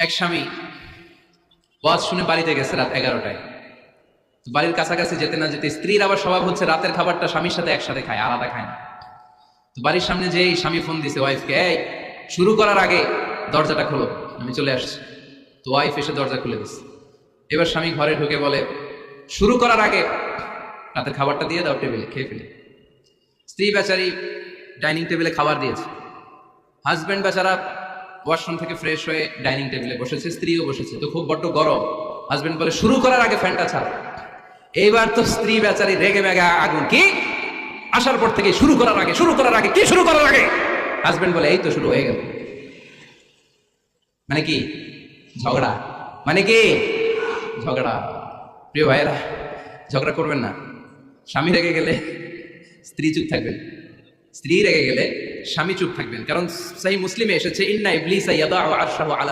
এক স্বামী ওয়াজ শুনে বাড়িতে গেছে রাত 11টায়। বাড়ির কাছাকাছি যেতে না যেতে স্ত্রীর আবার স্বভাব হচ্ছে রাতের খাবারটা স্বামীর সাথে একসাথে খায়, আলাদা খায় না। তো বাড়ির সামনে যেই স্বামী ফোন দিছে ওয়াইফকে, এই শুরু করার আগে দরজাটা খোলো, আমি চলে আসছি। তো ওয়াইফ এসে দরজা খুলে দিচ্ছে। এবার স্বামী ঘরে ঢুকে বলে, শুরু করার আগে রাতের খাবারটা দিয়ে দাও, টেবিলে খেয়ে ফেলি। স্ত্রী বেচারি ডাইনিং টেবিলে খাবার দিয়েছে, হাজব্যান্ড বেচারা ওয়াশরুম থেকে ফ্রেশ হয়ে ডাইনিং টেবিলে বসেছে, স্ত্রীও বসেছে। তো খুব বড্ড গরম। হাজব্যান্ড বলে, শুরু করার আগে ফ্যানটা ছাড়। এইবার তো স্ত্রী বেচারি রেগে মেগে আগুন, কি আসার পর থেকে শুরু করার আগে কি শুরু করার আগে? হাজব্যান্ড বলে, এই তো শুরু হয়ে গেল। মানে কি? ঝগড়া। মানে কি? ঝগড়া। প্রিয় ভাইয়েরা, ঝগড়া করবেন না। স্বামী রেগে গেলে স্ত্রী চুপ থাকবেন, স্ত্রী রেগে গেলে স্বামী চুপ থাকবেন। কারণ সহিহ মুসলিমে এসেছে, ইন্না ইবলিসা ইয়াদাউ আরশাহু আলা